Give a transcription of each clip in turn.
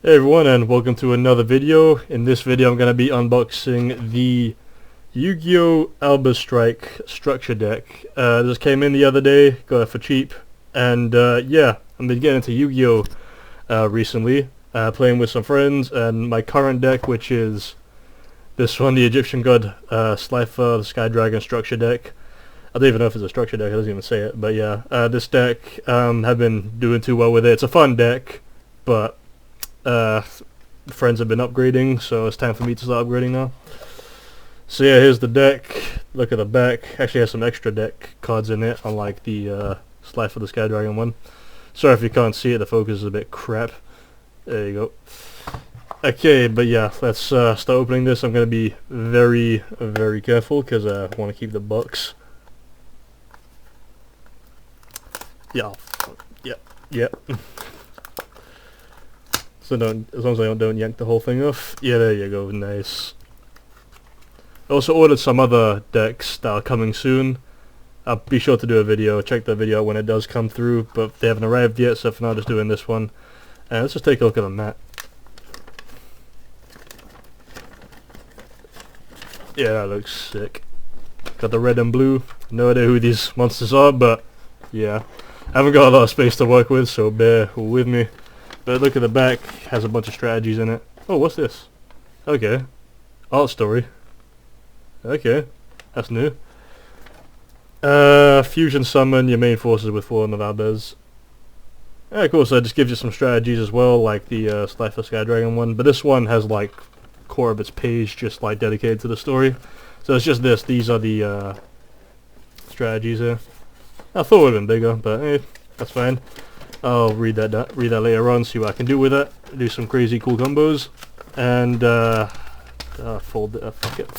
Hey everyone, and welcome to another video. In this video I'm going to be unboxing the Yu-Gi-Oh! Albaz Strike structure deck. This came in the other day, got it for cheap, and yeah, I've been getting into Yu-Gi-Oh! Recently, playing with some friends, and my current deck, which is this one, the Egyptian God Slifer, the Sky Dragon structure deck. I don't even know if it's a structure deck, it doesn't even say it, but yeah, this deck, have been doing too well with it. It's a fun deck, but friends have been upgrading, so it's time for me to start upgrading now. So yeah, here's the deck. Look at the back. Actually has some extra deck cards in it, unlike the Slide for the Sky Dragon one. Sorry if you can't see it, the focus is a bit crap. There you go. Okay, but yeah, let's start opening this. I'm going to be very, very careful because I want to keep the bucks. Yeah. Yep. So as long as I don't yank the whole thing off. Yeah, there you go, nice. I also ordered some other decks that are coming soon. I'll be sure to do a video, check the video when it does come through, but they haven't arrived yet, so for now just doing this one. And let's just take a look at the mat. Yeah, that looks sick. Got the red and blue. No idea who these monsters are, but yeah. I haven't got a lot of space to work with, so bear with me. But look at the back, has a bunch of strategies in it. Oh, what's this? Okay. Art story. Okay. That's new. Fusion summon your main forces with Fallen of Albaz. Yeah, cool, so it just gives you some strategies as well, like the Slifer Sky Dragon one. But this one has like core of its page just like dedicated to the story. So it's just this. These are the strategies here. I thought it would have been bigger, but that's fine. I'll read that later on, see what I can do with it. Do some crazy cool combos. And, fold it up, fuck it.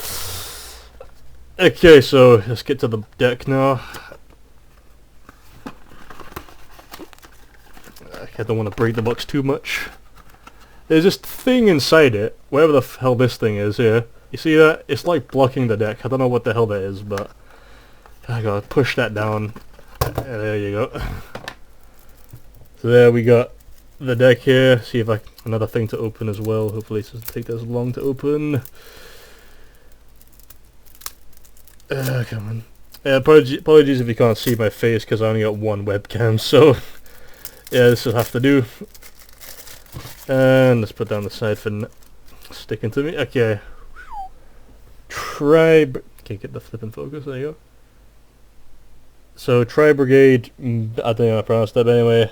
Okay, so let's get to the deck now. I don't want to break the box too much. There's this thing inside it, whatever the hell this thing is here. You see that? It's like blocking the deck. I don't know what the hell that is, but I gotta push that down. There you go. So there we got the deck here. See if another thing to open as well. Hopefully it doesn't take as long to open. Come on. Yeah, apologies if you can't see my face because I only got one webcam. So yeah, this will have to do. And let's put down the side for sticking to me. Okay. Can't get the flipping focus. There you go. So Tri-Brigade. I don't know how I pronounced that, but anyway.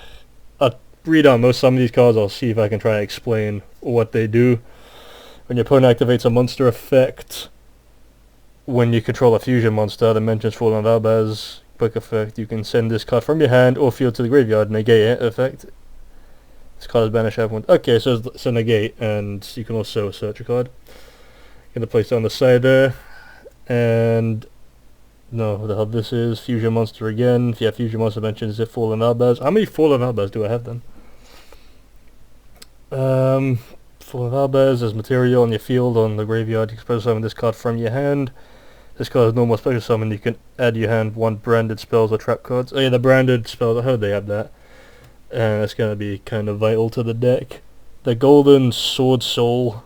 I'll read on some of these cards. I'll see if I can try to explain what they do. When your opponent activates a monster effect, when you control a fusion monster that mentions Fallen of Albaz, quick effect, you can send this card from your hand or field to the graveyard, negate it effect. This card is banished everyone. Okay, so it's a negate, and you can also search a card. Gonna place it on the side there, and no, what the hell this is? Fusion monster again. If you have fusion monster mentions it, Fallen Albaz. How many Fallen Albaz do I have then? Fallen Albaz as material on your field on the graveyard. You can special summon this card from your hand. This card is normal special summon. You can add your hand one branded spells or trap cards. Oh yeah, the branded spells. How do they have that? And that's gonna be kind of vital to the deck. The Golden Sword Soul.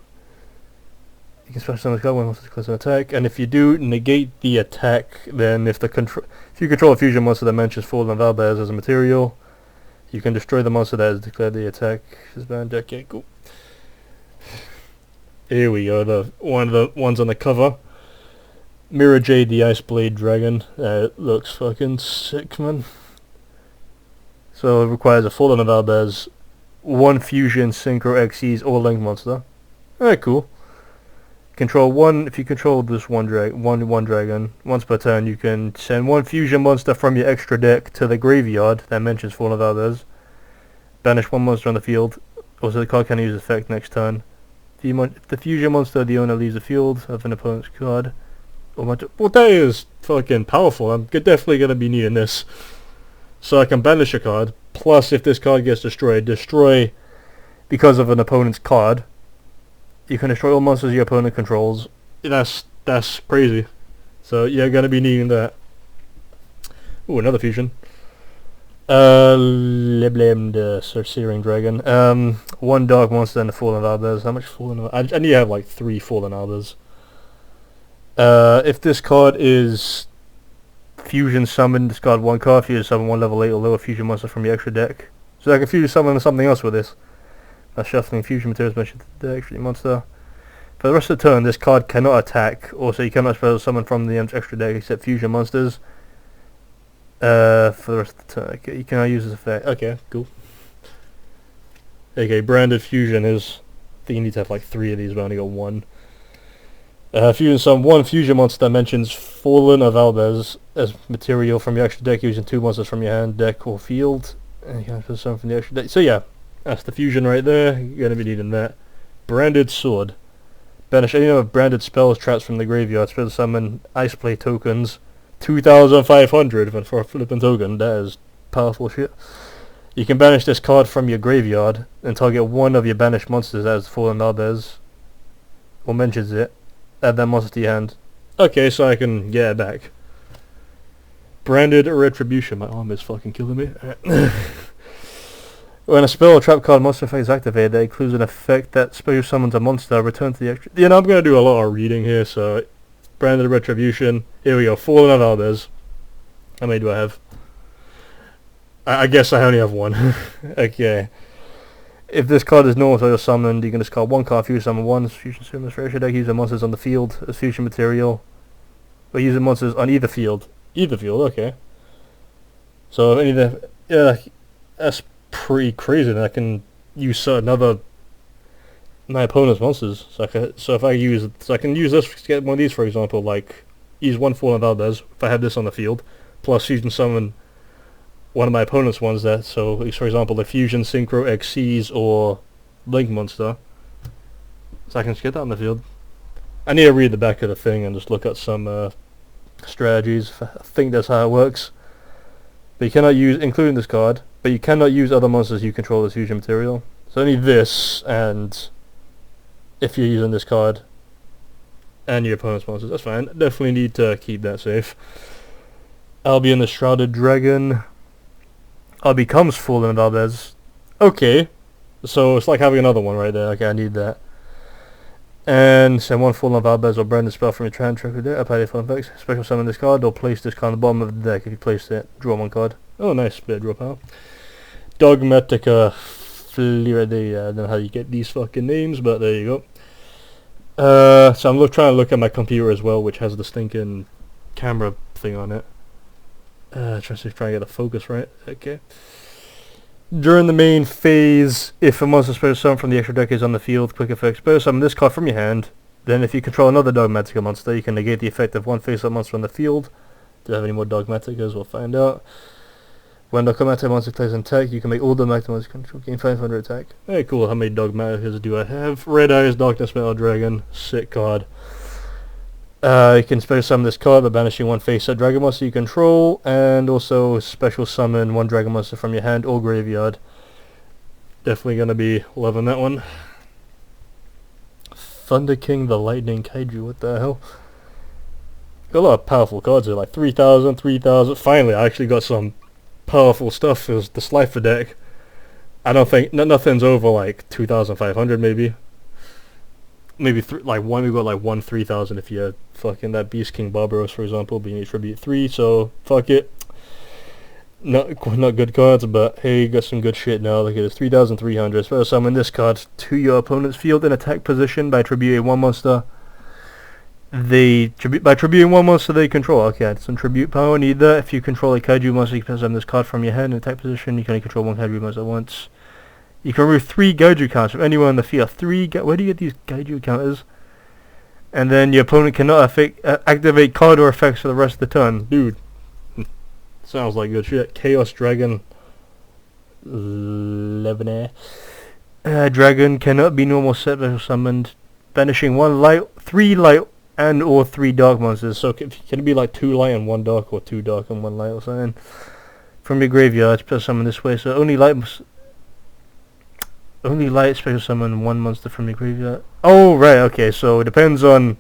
You can special summon this card when monster declares an attack, and if you do negate the attack, then if you control a fusion monster that mentions Fallen of Albaz as a material, you can destroy the monster that has declared the attack. Is banned. Okay, cool. Here we go. One of the ones on the cover. Mirror Jade, the Ice Blade Dragon. It looks fucking sick, man. So it requires a Fallen of Albaz, one fusion Synchro Xyz or Link monster. Alright, cool. Control one. If you control this one dragon once per turn, you can send one fusion monster from your extra deck to the graveyard that mentions Fallen of Albaz. Banish one monster on the field. Also, the card can use effect next turn. If the fusion monster the owner leaves the field of an opponent's card. Well, that is fucking powerful. I'm definitely gonna be needing this. So I can banish a card. Plus, if this card gets destroy because of an opponent's card. You can destroy all monsters your opponent controls. That's crazy. So you're gonna be needing that. Ooh, another fusion. Liblem the Searing Dragon. One dark monster and a fallen Albaz. How much fallen? I need to have like 3 fallen Albaz. If this card is fusion summoned, discard 1 card. Fusion summon 1 level 8 or lower fusion monster from your extra deck. So I can fusion summon something else with this. Shuffling fusion materials mentioned to the deck for your monster. For the rest of the turn, this card cannot attack. Also, you cannot special summon from the extra deck except fusion monsters. For the rest of the turn, okay, you cannot use this effect. Okay, cool. Okay, branded fusion is. I think you need to have like 3 of these, but I only got 1. Fusion summon 1 fusion monster that mentions Fallen of Albaz as material from your extra deck using 2 monsters from your hand, deck, or field. And you can special summon from the extra deck. So yeah, that's the fusion right there. You're gonna be needing that. Branded sword. Banish any of branded spells, traps from the graveyard. Special summon ice play tokens. 2,500 for a flipping token. That is powerful shit. You can banish this card from your graveyard and target one of your banished monsters as Fallen Albaz, or mentions it. Add that monster to your hand. Okay, so I can get it back. Branded Retribution. My arm is fucking killing me. When a spell or trap card monster effect is activated, that includes an effect that special summons a monster, return to the extra... You know, I'm going to do a lot of reading here, so... Branded Retribution. Here we go. Fallen of Albaz. How many do I have? I guess I only have 1. Okay. If this card is normal, so you're summoned, you can discard 1 card, fusion summon 1, fusion summon for extra deck, use the monsters on the field as fusion material. Or use the monsters on either field. Either field, okay. So if any of the... Yeah, that's pretty crazy that I can use another... my opponent's monsters. So I can use this to get one of these, for example, like use 1 Fallen Albaz if I have this on the field, plus fusion summon one of my opponent's ones there. So for example, the fusion synchro Xyz or Blink monster. So I can just get that on the field. I need to read the back of the thing and just look at some strategies. I think that's how it works. But you cannot use, including this card, but you cannot use other monsters you control as fusion material. So only this, and if you're using this card and your opponent's monsters, that's fine. Definitely need to keep that safe. Albion the Shrouded Dragon. Becomes Fallen of Albaz. Okay. So it's like having another one right there. Okay, I need that. And send 1 Fallen of Albaz or branded spell from your hand track with it. Apply the fun effects. Special summon this card or place this card on the bottom of the deck. If you place it, draw 1 card. Oh, nice bit of draw power. Dogmatica. I don't know how you get these fucking names, but there you go. So I'm trying to look at my computer as well, which has the stinking camera thing on it. Trying to get the focus right. Okay. During the main phase, if a monster special summon from the extra deck is on the field, quick effect, special summon this card from your hand. Then if you control another Dogmatica monster, you can negate the effect of 1 face-up monster on the field. Do I have any more Dogmaticas? We'll find out. When the Dogmatica monster plays in attack, you can make all Dogmatica monsters control gain 500 attack. Hey, cool. How many Dogmaticas do I have? Red Eyes, Darkness Metal Dragon. Sick card. You can special summon this card by banishing 1 face-up dragon monster you control, and also special summon 1 dragon monster from your hand or graveyard. Definitely gonna be loving that one. Thunder King the Lightning Kaiju, what the hell? Got a lot of powerful cards here, like 3,000, 3,000. Finally, I actually got some powerful stuff. It was the Slifer deck. I don't think nothing's over like 2,500 maybe. Maybe we got like 1 3,000 if you had fucking that Beast King Barbaros, for example, but you need Tribute 3, so fuck it. Not good cards, but hey, you got some good shit now. Look at this, 3,300. Special summon this card to your opponent's field in attack position by tributing 1 monster. By tributing 1 monster they control. Okay, some tribute power, need that. If you control a kaiju monster, you can summon this card from your hand in attack position. You can only control 1 kaiju monster at once. You can remove 3 Gaiju counters from anywhere on the field. Where do you get these Gaiju counters? And then your opponent cannot activate card or effects for the rest of the turn. Dude. Sounds like good shit. Chaos Dragon. Lebanon. Dragon cannot be normal set special summoned. Banishing 1 light, 3 light, and or 3 dark monsters. So can it be like 2 light and 1 dark, or 2 dark and 1 light or something? From your graveyard, special summon this way. So only light special summon 1 monster from your graveyard. Oh, right, okay, so it depends on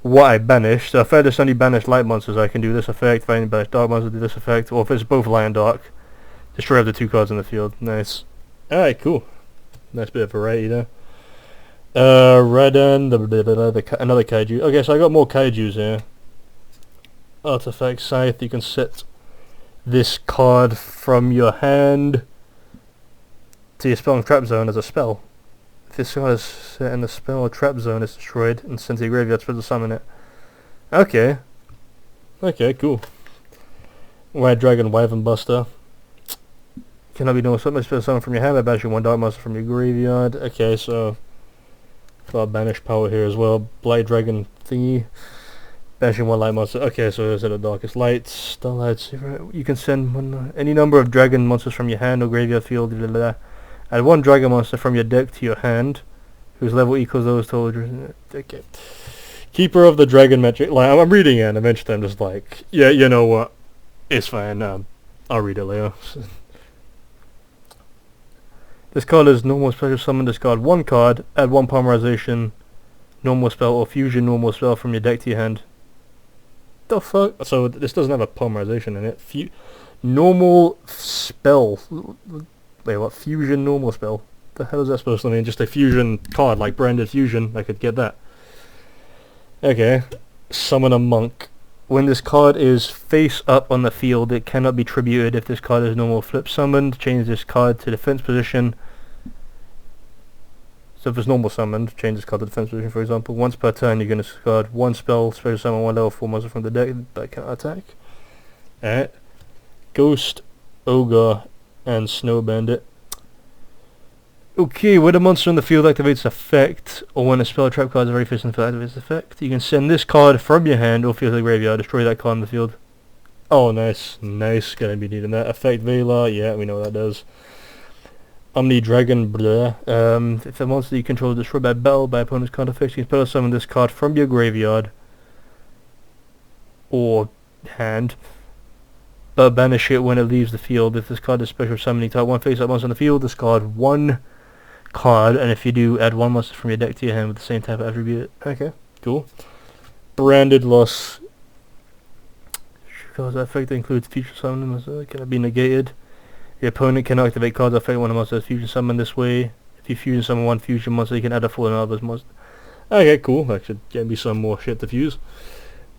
what I banish. So if I just only banish light monsters, I can do this effect. If I only banish dark monsters, do this effect. Or if it's both light and dark. Destroy up to 2 cards in the field. Nice. Alright, cool. Nice bit of variety there. Radan, another kaiju. Okay, so I got more kaijus here. Artifact Scythe, you can set this card from your hand to your spell and trap zone as a spell. If this card is set in the spell or trap zone, it's destroyed and sent to your graveyard to summon it. Okay. Okay, cool. White Dragon Wyvern Buster. Cannot be normal spell summon from your hand by banishing 1 dark monster from your graveyard. Okay, so got banish power here as well. Blight Dragon thingy. Banishing 1 light monster. Okay, so there's the Darkest Lights. Starlight. You can send any number of dragon monsters from your hand or graveyard field. Blah, blah, blah. Add 1 dragon monster from your deck to your hand, whose level equals those total. Okay. Keeper of the Dragon Metric. Like, I'm reading it and eventually I'm just like, yeah, you know what? It's fine. I'll read it later. This card is normal special summon. Discard 1 card. Add 1 polymerization, normal spell, or fusion normal spell from your deck to your hand. The fuck? So this doesn't have a polymerization in it. Normal spell. Wait, what? Fusion normal spell? The hell is that supposed to mean? Just a fusion card, like branded fusion. I could get that. Okay. Summon a monk. When this card is face up on the field, it cannot be tributed. If this card is normal flip summoned, change this card to defense position. So if it's normal summoned, change this card to defense position, for example. Once per turn, you're going to discard 1 spell, special summon 1 level 4 monster from the deck that can attack. Alright. Ghost, Ogre, and Snow Bandit. Okay, when a monster on the field activates effect, or when a spell or trap card is already facing the field activates effect, you can send this card from your hand or field to the graveyard, destroy that card in the field. Oh, nice. Nice. Gonna be needing that. Effect Velar, yeah, we know what that does. Omni Dragon, blah. If a monster you control is destroyed by battle by opponent's card effects, you can spell summon this card from your graveyard or hand, but banish it when it leaves the field. If this card is special summoning type 1 face-up monster on the field, discard 1 card, and if you do, add 1 monster from your deck to your hand with the same type of attribute. Okay, cool. Branded Loss. Cards that effect includes future summon monster cannot be negated. Your opponent cannot activate cards that affect one of the monsters fusion summon this way. If you fusion summon 1 fusion monster, you can add a full Albaz monster. Okay, cool. That should get me some more shit to fuse.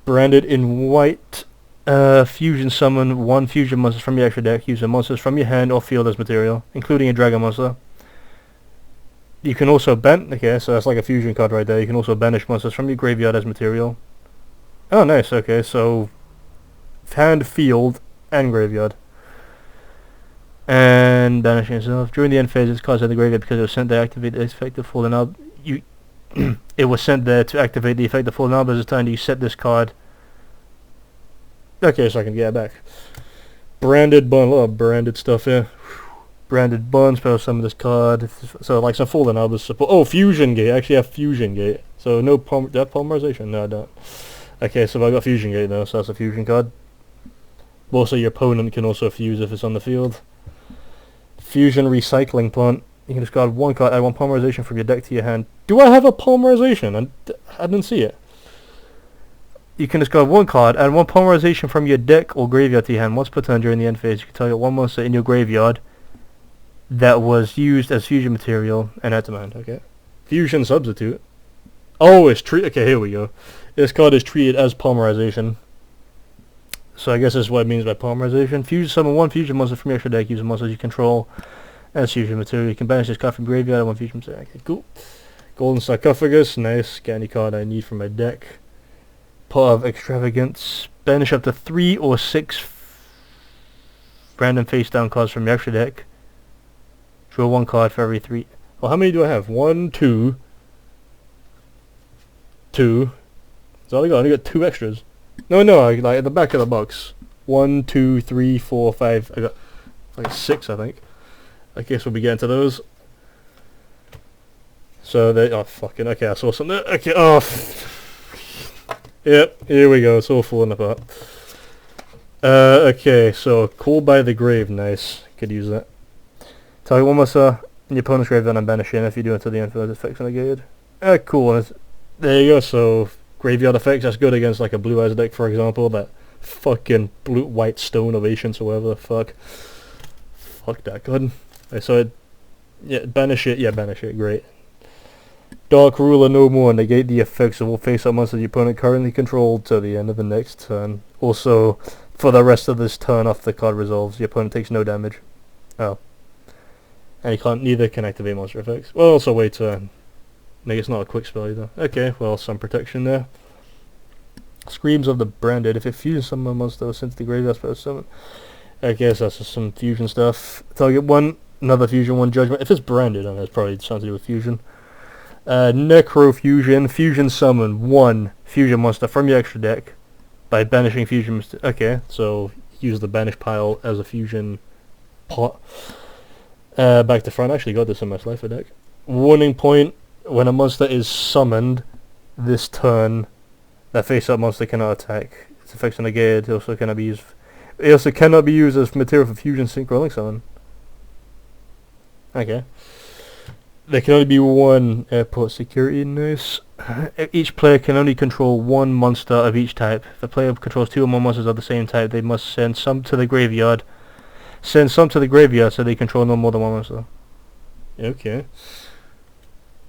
Branded in white. Fusion summon 1 fusion monster from your extra deck using monsters from your hand or field as material, including a dragon monster. You can also okay, so that's like a fusion card right there. You can also banish monsters from your graveyard as material. Oh, nice. Okay, so hand, field, and graveyard. And banishing itself. During the end phase, this card's in the graveyard because it was sent there to activate the effect of fallen Albaz. It was sent there to activate the effect of fallen Albaz. It's time you set this card. Okay, so I can get it back. Branded bun. A lot of branded stuff here. Branded bun. Spell summon this card. So like some fallen Albaz support. Oh, fusion gate. I actually have fusion gate. So no polymerization. No, I don't. Okay, so I got fusion gate now. So that's a fusion card. Also, your opponent can also fuse if it's on the field. Fusion Recycling Plant. You can discard 1 card, add 1 polymerization from your deck to your hand. Do I have a polymerization? I didn't see it. You can discard 1 card, add 1 polymerization from your deck or graveyard to your hand. Once per turn during the end phase, you can target 1 monster in your graveyard that was used as fusion material and add to my hand. Okay. Fusion Substitute. Oh, it's treated. Okay, here we go. This card is treated as polymerization. So I guess that's what it means by polymerization. Fusion summon 1 fusion monster from your extra deck using monsters you control as fusion material. You can banish this card from graveyard and 1 fusion material. Okay, cool. Golden Sarcophagus, nice. Get any card I need from my deck. Pot of Extravagance. Banish up to 3 or 6 random face down cards from your extra deck. Draw 1 card for every 3. Well, how many do I have? 1, 2. 2. That's all I got. I only got 2 extras. No, like at the back of the box. 1, 2, 3, 4, 5. I got like 6, I think. I guess we'll be getting to those. So they. Oh fucking. Okay, I saw something. Okay. Oh. Yep. Here we go. It's all falling apart. Okay. So Call by the Grave. Nice. Could use that. Target 1 monster in your opponent's graveyard and banish it if you do until the end for those effects negated. Cool. There you go. So. Graveyard effects, that's good against like a Blue Eyes deck, for example. That fucking blue white stone of ancients or whatever the fuck. fuck that card. Okay, so banish it, great. Dark Ruler no more, negate the effects of all face-up monsters your opponent currently controlled till the end of the next turn. Also, for the rest of this turn after the card resolves, your opponent takes no damage. Oh. And neither can activate monster effects. Well, also wait turn. Maybe it's not a quick spell either. Okay, well, some protection there. Screams of the Branded. If it fusions summon a monster was sent to the graveyard, spell summon. I guess that's just some fusion stuff. Target 1, another fusion, 1 judgment. If it's branded, then it's probably something to do with fusion. Necro Fusion. Fusion summon 1 fusion monster from your extra deck by banishing fusion. Okay, so use the banish pile as a fusion pot. Back to front. I actually got this in my Slifer deck. Warning point. When a monster is summoned this turn, that face-up monster cannot attack. Its effects are negated. It also cannot be used. It also cannot be used as material for fusion sync rolling summon. Okay. There can only be 1 airport security. Nice. Each player can only control 1 monster of each type. If the player controls 2 or more monsters of the same type, they must send some to the graveyard. Send some to the graveyard so they control no more than 1 monster. Okay.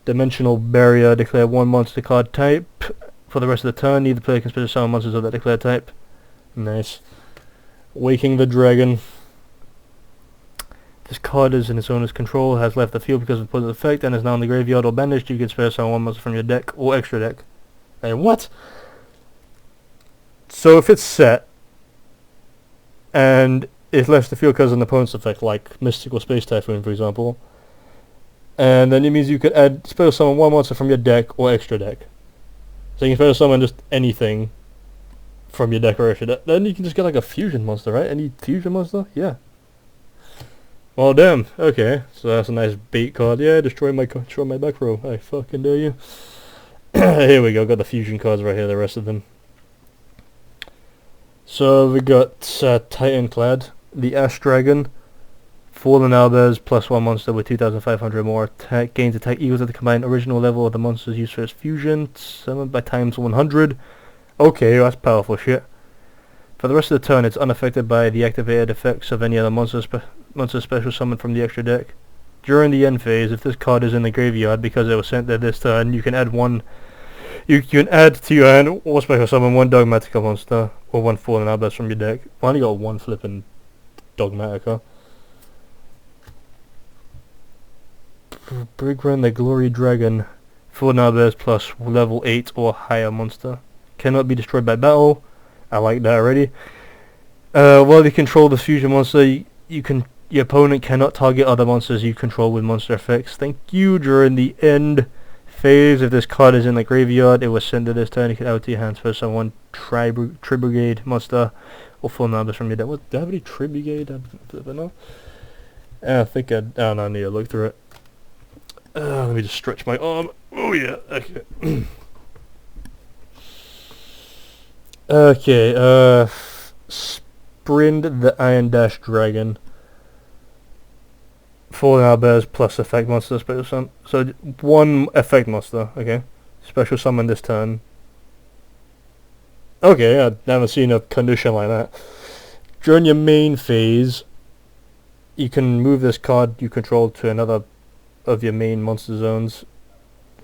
Dimensional Barrier. Declare 1 monster card type. For the rest of the turn, neither player can special summon monsters of that declared type. Nice. Waking the Dragon. This card is in its owner's control, has left the field because of positive effect, and is now in the graveyard or banished. You can special summon 1 monster from your deck or extra deck. Hey, what? So if it's set, and it left the field because of an opponent's effect, like Mystical Space Typhoon, for example, and then it means you could add special summon 1 monster from your deck or extra deck. So you can special summon just anything from your deck or extra deck. Then you can just get like a fusion monster, right? Any fusion monster? Yeah. Well, damn. Okay, so that's a nice bait card. Yeah, destroy my back row. I fucking dare you. Here we go. Got the fusion cards right here. The rest of them. So we got Titanclad, the Ash Dragon, Fallen Albaz, +1 monster with 2,500 more attack. Gains attack equals to the combined original level of the monsters used for its fusion. Summoned by times 100. Okay, that's powerful shit. For the rest of the turn, it's unaffected by the activated effects of any other monster special summoned from the extra deck. During the end phase, if this card is in the graveyard because it was sent there this turn, you can add one. You can add to your hand or special summon 1 Dogmatica monster or 1 Fallen Albaz from your deck. I only got 1 flipping Dogmatica. Brigran the Glory Dragon, Fallen Albaz plus level 8 or higher monster. Cannot be destroyed by battle. I like that already. While you control the fusion monster, your opponent cannot target other monsters you control with monster effects. Thank you. During the end phase, if this card is in the graveyard, it was sent to this turn. You can add to your hands for someone Tri-Brigade monster or Fallen Albaz from your deck. What? Do I have any Tri-Brigade? I don't know. I think I need to look through it. Let me just stretch my arm. Oh yeah. Okay. Okay, Sprind the Iron Dash Dragon. Fallen Albaz plus effect monster special summon. So 1 effect monster, okay. Special summon this turn. Okay, I haven't seen a condition like that. During your main phase, you can move this card you control to another of your main monster zones.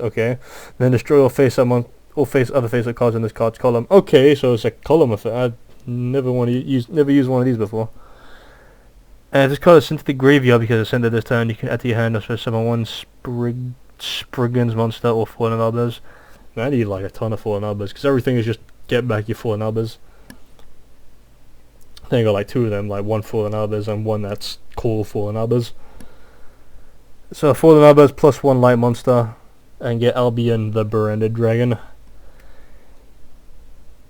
Okay. Then destroy or face other face-up cards in this card's column. Okay, so it's a column effect. I never used one of these before. And if this card is sent to the graveyard because it's sent to this turn, you can add to your hand or special summon 1 Spriggan's monster or Fallen Albaz. Man, I need like a ton of Fallen Albaz because everything is just get back your Fallen Albaz. I think I got like 2 of them, like 1 Fallen Albaz and 1 that's called Fallen Albaz. So Fallen Albaz +1 light monster and get Albion the Branded Dragon.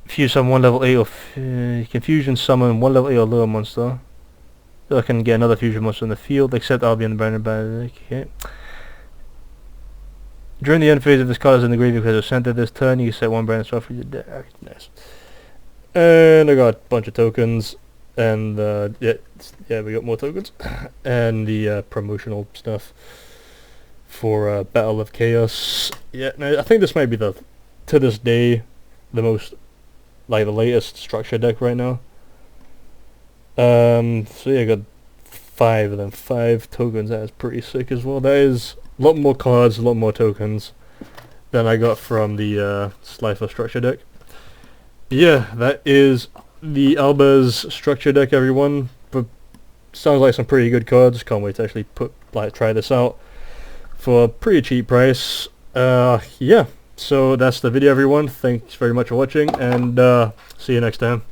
Fuse summon 1 level 8 or confusion summon 1 level 8 or lower monster. So I can get another fusion monster in the field, except Albion the Branded Dragon. Okay. During the end phase, if this card is in the graveyard because it's sent to this turn, you can set 1 branded stuff for your deck. Nice. And I got a bunch of tokens, and yeah, we got more tokens, and the promotional stuff for Battle of Chaos. Yeah, no, I think this might be to this day, the most, like the latest structure deck right now. So yeah, I got 5 of them. 5 tokens. That is pretty sick as well. That is a lot more cards, a lot more tokens than I got from the Slifer structure deck. Yeah, that is the Albaz structure deck, everyone. But sounds like some pretty good cards. Can't wait to actually try this out for a pretty cheap price. Yeah, so that's the video, everyone. Thanks very much for watching, and see you next time.